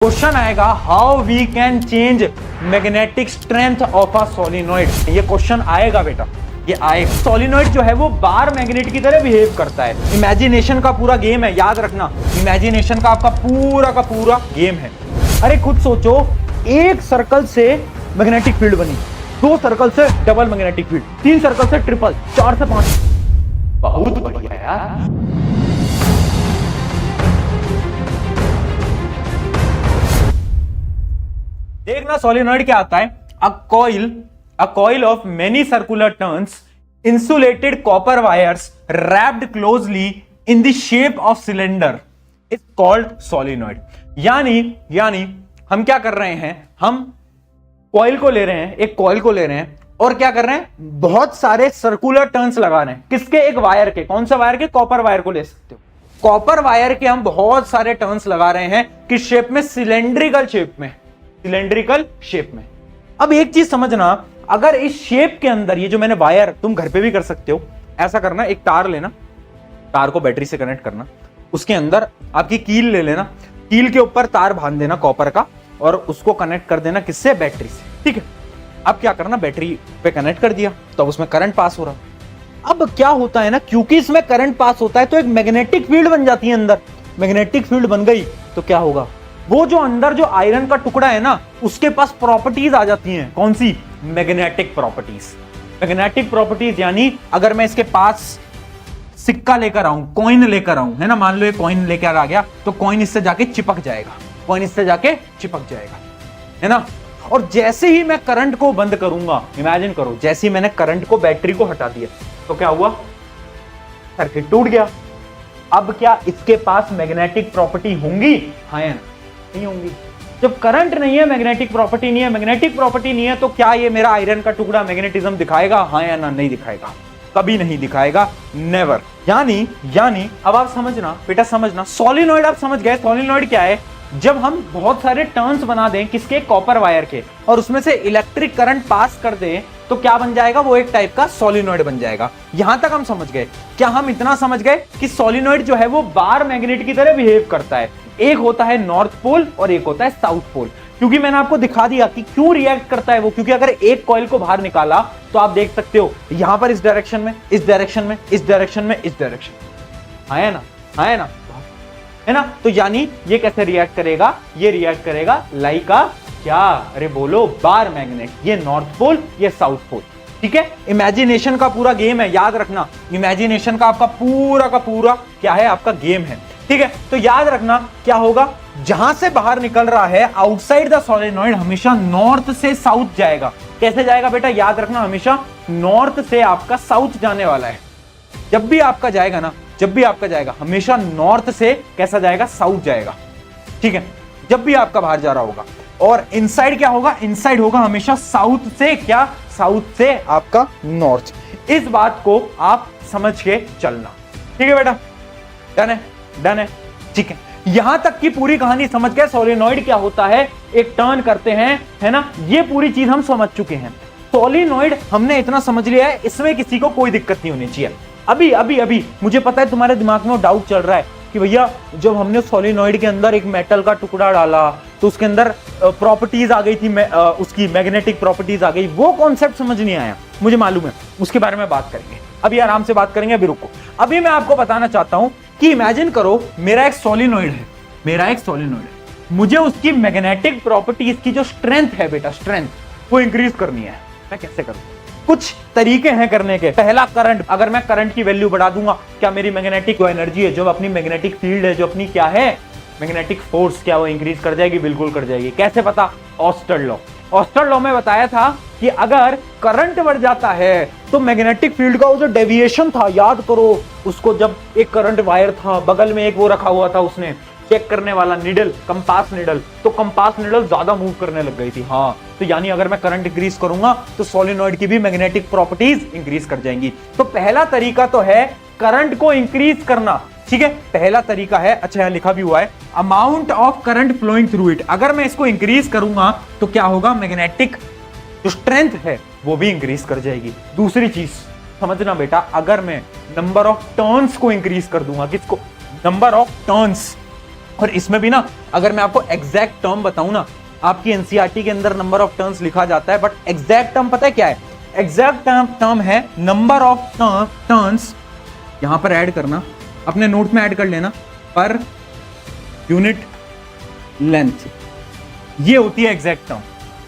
Question आएगा how we can change magnetic strength of a solenoid. ये question आएगा बेटा, ये आएगा। सोलिनॉइड जो है वो बार मैग्नेट की तरह बिहेव करता है। इमेजिनेशन का पूरा गेम है, याद रखना, इमेजिनेशन का पूरा गेम है। अरे खुद सोचो, एक सर्कल से मैग्नेटिक फील्ड बनी, 2 सर्कल से डबल मैग्नेटिक फील्ड, 3 सर्कल से ट्रिपल, 4 से 5। बहुत बढ़िया यार। देखना सोलिनॉइड क्या आता है। A coil of many circular turns insulated copper wires wrapped closely in the shape of cylinder is called solenoid. यानी हम क्या कर रहे हैं, हम कॉइल को ले रहे हैं, एक कॉइल को ले रहे हैं और क्या कर रहे हैं, बहुत सारे सर्कुलर टर्न्स लगा रहे हैं। किसके? एक वायर के। कौन सा वायर के? कॉपर वायर को ले सकते हो। कॉपर वायर के हम बहुत सारे टर्न्स लगा रहे हैं। किस शेप में? सिलेंड्रिकल शेप में। सिलेंड्रिकल शेप में। अब एक चीज समझना, अगर इस शेप के अंदर ये जो मैंने वायर, तुम घर पे भी कर सकते हो, ऐसा करना, एक तार लेना, तार को बैटरी से कनेक्ट करना, उसके अंदर आपकी कील ले लेना, कील के ऊपर तार बांध देना कॉपर का और उसको कनेक्ट कर देना, किससे? बैटरी से। ठीक है। अब क्या करना, बैटरी पे कनेक्ट कर दिया तो उसमें करंट पास हो रहा। अब क्या होता है ना, क्योंकि इसमें करंट पास होता है तो एक मैग्नेटिक फील्ड बन जाती है अंदर। मैग्नेटिक फील्ड बन गई तो क्या होगा, वो जो अंदर जो आयरन का टुकड़ा है ना, उसके पास प्रॉपर्टीज आ जाती हैं। कौन सी? Magnetic properties. मैग्नेटिक प्रॉपर्टीज यानी अगर मैं इसके पास सिक्का लेकर आऊं, कॉइन लेकर आऊं, है ना, मान लो ये कॉइन लेकर आ गया तो कॉइन इससे जाके चिपक जाएगा, कॉइन इससे जाके चिपक जाएगा, है ना। और जैसे ही मैं करंट को बंद करूंगा, इमेजिन करो, जैसे ही मैंने करंट को, बैटरी को हटा दिया तो क्या हुआ, सर्किट टूट गया। अब क्या इसके पास मैग्नेटिक प्रॉपर्टी होंगी? हाँ या नहीं होंगी। जब करंट नहीं है, मैग्नेटिक प्रॉपर्टी नहीं है, मैग्नेटिक प्रॉपर्टी नहीं है, तो क्या ये मेरा आयरन का टुकड़ा मैग्नेटिज्म दिखाएगा? हाँ या ना? नहीं दिखाएगा, कभी नहीं दिखाएगा, नेवर। यानी अब आप समझना बेटा, समझना, सोलिनॉइड आप समझ गए। सोलिनॉइड क्या है? जब हम बहुत सारे टर्न्स बना दें, किसके? कॉपर वायर के, और उसमें से इलेक्ट्रिक करंट पास कर दें तो क्या बन जाएगा, वो एक टाइप का सोलिनॉइड बन जाएगा। यहां तक हम समझ गए। क्या हम इतना समझ गए कि सोलिनॉइड जो है वो बार मैग्नेट की तरह बिहेव करता है। एक होता है नॉर्थ पोल और एक होता है साउथ पोल। क्योंकि मैंने आपको दिखा दिया कि क्यों रिएक्ट करता है वो, क्योंकि अगर एक कॉइल को बाहर निकाला तो आप देख सकते हो यहां पर इस डायरेक्शन में, इस डायरेक्शन में, इस डायरेक्शन में, इस डायरेक्शन में, है ना, है ना, है ना। तो यानी ये कैसे रिएक्ट करेगा? ये रिएक्ट करेगा लाइक आ क्या? अरे बोलो, बार मैग्नेट। ये नॉर्थ पोल, ये साउथ पोल। ठीक है। इमेजिनेशन का पूरा गेम है, याद रखना, इमेजिनेशन का आपका पूरा क्या है, आपका गेम है। ठीक है। तो याद रखना क्या होगा, जहां से बाहर निकल रहा है आउटसाइड द सोलिनॉइड, हमेशा नॉर्थ से साउथ जाएगा। कैसे जाएगा बेटा? याद रखना, हमेशा नॉर्थ से आपका साउथ जाने वाला है। जब भी आपका जाएगा ना, जब भी आपका जाएगा, हमेशा नॉर्थ से कैसा जाएगा? साउथ जाएगा। ठीक है। जब भी आपका बाहर जा रहा होगा। और इनसाइड क्या होगा? इनसाइड होगा हमेशा साउथ से क्या? साउथ से आपका नॉर्थ। इस बात को आप समझ के चलना। ठीक है बेटा, डन है, डन है। ठीक है। यहां तक की पूरी कहानी समझ गए। सोलिनॉइड क्या होता है, एक टर्न करते हैं, है ना, ये पूरी चीज हम समझ चुके हैं। सोलिनॉइड हमने इतना समझ लिया है, इसमें किसी को कोई दिक्कत नहीं होनी चाहिए। अभी मुझे पता है तुम्हारे दिमाग में डाउट चल रहा है कि भैया जब हमने सोलिनॉइड के अंदर एक मेटल का टुकड़ा डाला तो उसके अंदर प्रॉपर्टीज आ गई थी, उसकी मैग्नेटिक प्रॉपर्टीज आ गई। वो कॉन्सेप्ट समझ नहीं आया, मुझे मालूम है, उसके बारे में बात करेंगे। अभी आराम से बात करेंगे, अभी रुको। अभी मैं आपको बताना चाहता हूं कि इमेजिन करो मेरा एक सोलिनॉइड है, मेरा एक सोलिनॉइड है, मुझे उसकी मैग्नेटिक प्रॉपर्टीज की जो स्ट्रेंथ है बेटा, स्ट्रेंथ वो इंक्रीज करनी है। मैं कैसे करूं? कुछ तरीके हैं करने के। पहला, करंट। अगर मैं करंट की वैल्यू बढ़ा दूंगा, क्या मेरी मैग्नेटिक जो एनर्जी है, जो अपनी मैग्नेटिक फील्ड है, जो अपनी क्या है मैग्नेटिक फोर्स, क्या वो इंक्रीज कर जाएगी? बिल्कुल कर जाएगी। कैसे पता? ऑस्टर्ड लॉ। ऑस्टर्ड लॉ में बताया था कि अगर करंट बढ़ जाता है तो मैग्नेटिक फील्ड का वो जो डेविएशन था, याद करो उसको, जब एक करंट वायर था, बगल में एक वो रखा हुआ था उसने चेक करने वाला निडल, कंपास निडल, तो कंपास निडल ज्यादा मूव करने लग गई थी। हाँ, तो यानी अगर मैं करंट इंक्रीज करूंगा तो सोलिनॉइड की भी मैग्नेटिक प्रॉपर्टीज इंक्रीज कर जाएंगी। तो पहला तरीका तो है करंट को इंक्रीज करना। ठीक है, पहला तरीका है। अच्छा, यहां लिखा भी हुआ है amount of current flowing through it. अगर मैं इसको इंक्रीज करूंगा तो क्या होगा, मैग्नेटिक जो स्ट्रेंथ है वो भी इंक्रीज कर जाएगी। दूसरी चीज समझना बेटा, अगर मैं नंबर ऑफ टर्न्स को इंक्रीज कर दूंगा, किसको? Number of turns. और इसमें भी ना अगर मैं आपको एग्जैक्ट टर्म बताऊं ना, आपकी एनसीईआरटी के अंदर नंबर ऑफ टर्न्स लिखा जाता है, बट एग्जैक्ट टर्म पता है क्या है? एग्जैक्ट टर्म है नंबर ऑफ टर्न्स, यहां पर ऐड करना, अपने नोट में ऐड कर लेना, पर यूनिट लेंथ। ये होती है एग्जैक्ट टर्म।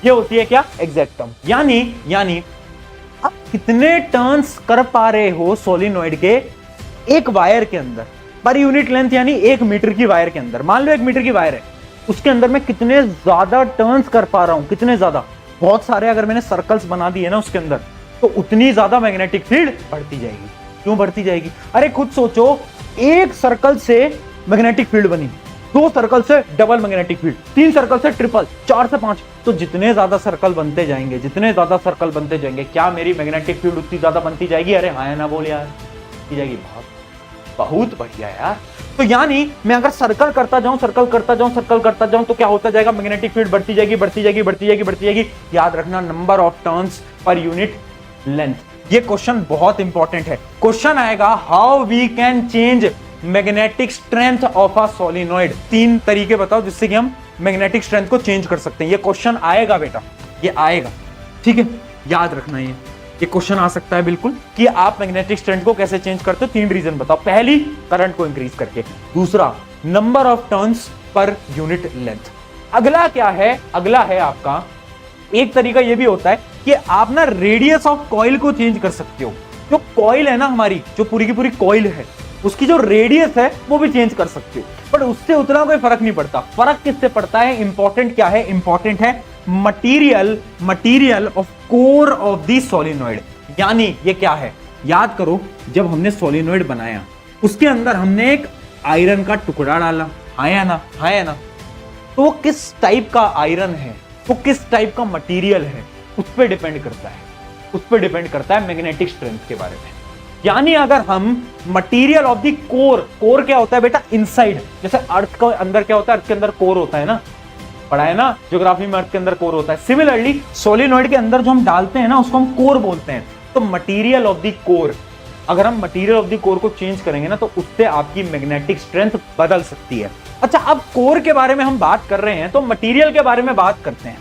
ये होती है क्या? Exact term. यानी आप कितने टर्न्स कर पा रहे हो सोलिनॉइड के एक वायर के अंदर पर यूनिट लेंथ, यानी 1 मीटर की वायर के अंदर। मान लो 1 मीटर की वायर है, उसके अंदर मैं कितने ज्यादा टर्न्स कर पा रहा हूं, कितने ज्यादा, बहुत सारे। अगर मैंने सर्कल्स बना दिए ना उसके अंदर, तो उतनी ज्यादा मैग्नेटिक फील्ड बढ़ती जाएगी। क्यों बढ़ती जाएगी? अरे खुद सोचो, एक सर्कल से मैग्नेटिक फील्ड बनी, 2 सर्कल से डबल मैग्नेटिक फील्ड, 3 सर्कल से ट्रिपल, 4 से 5, तो जितने ज्यादा सर्कल बनते जाएंगे, जितने ज्यादा सर्कल बनते जाएंगे, क्या मेरी मैग्नेटिक फील्ड उतनी ज्यादा बनती जाएगी? अरे हाँ या ना बोल यार, की जाएगी। बहुत बढ़िया यार। तो यानी मैं अगर सर्कल करता जाऊं, सर्कल करता जाऊं, सर्कल करता जाऊं, तो क्या होता जाएगा? मैग्नेटिक फील्ड बढ़ती जाएगी, बढ़ती जाएगी, बढ़ती जाएगी, बढ़ती जाएगी। याद रखना, number of turns per unit length. ये क्वेश्चन बहुत इंपॉर्टेंट है। क्वेश्चन आएगा, how we can change magnetic strength of a solenoid. 3 तरीके बताओ जिससे कि हम मैग्नेटिक स्ट्रेंथ को चेंज कर सकते हैं। ये क्वेश्चन आएगा बेटा, ये आएगा, ठीक है, याद रखना। ये क्वेश्चन आ सकता है बिल्कुल कि आप मैग्नेटिक स्ट्रेंथ को कैसे चेंज करते हो। 3 रीजन बताओ। पहली, करंट को इंक्रीज करके। दूसरा, number of turns per unit length. अगला क्या है? अगला है आपका, एक तरीका ये भी होता है कि आप ना रेडियस ऑफ कॉइल को चेंज कर सकते हो। जो कॉइल है ना हमारी, जो पूरी की पूरी कॉइल है, उसकी जो रेडियस है वो भी चेंज कर सकते हो, बट उससे उतना कोई फर्क नहीं पड़ता। फर्क किससे पड़ता है? इंपॉर्टेंट क्या है? इंपॉर्टेंट है material of core of the solenoid. यानी ये क्या है? याद करो, जब हमने सोलिनॉइड बनाया, उसके अंदर हमने एक आयरन का टुकड़ा डाला, हाँ या ना? हाँ या ना? तो वो किस टाइप का आयरन है, वो किस टाइप का मटीरियल है, उस पर डिपेंड करता है। उस पर डिपेंड करता है मैग्नेटिक स्ट्रेंथ के बारे में। यानी अगर हम मटेरियल ऑफ द कोर क्या होता है बेटा? इनसाइड। जैसे अर्थ के अंदर क्या होता है? अर्थ के अंदर कोर होता है ना, पढ़ा है ना ज्योग्राफी में, अर्थ के अंदर कोर होता है। सिमिलरली सोलिनॉइड के अंदर जो हम डालते हैं ना, उसको हम कोर बोलते हैं। तो मटेरियल ऑफ द कोर, अगर हम मटेरियल ऑफ द कोर को चेंज करेंगे ना, तो उससे आपकी मैग्नेटिक स्ट्रेंथ बदल सकती है। अच्छा, अब कोर के बारे में हम बात कर रहे हैं, तो मटेरियल के बारे में बात करते हैं,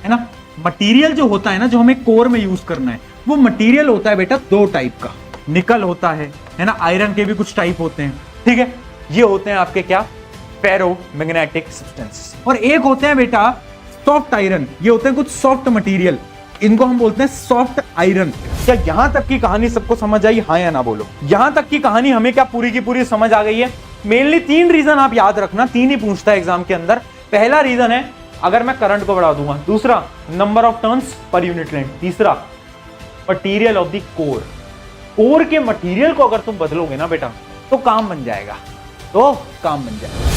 है ना। मटेरियल जो होता है ना, जो हमें कोर में यूज करना है, वो मटेरियल होता है बेटा 2 टाइप का। निकल होता है ना, आयरन के भी कुछ टाइप होते हैं, ठीक है। ये होते हैं आपके क्या? फेरो मैग्नेटिक सब्सटेंस। और एक होते हैं बेटा सॉफ्ट आयरन। ये होते हैं कुछ सॉफ्ट मटेरियल, इनको हम बोलते हैं सॉफ्ट आयरन। क्या यहां तक की कहानी सबको समझ आई? हाँ या ना बोलो। यहां तक की कहानी हमें क्या पूरी की पूरी समझ आ गई है? मेनली 3 रीजन आप याद रखना, 3 ही पूछता है एग्जाम के अंदर। पहला रीजन है, अगर मैं करंट को बढ़ा दूंगा। दूसरा, number of turns per unit length. तीसरा, material of the core. Core के मटेरियल को अगर तुम बदलोगे ना बेटा, तो काम बन जाएगा, तो काम बन जाएगा।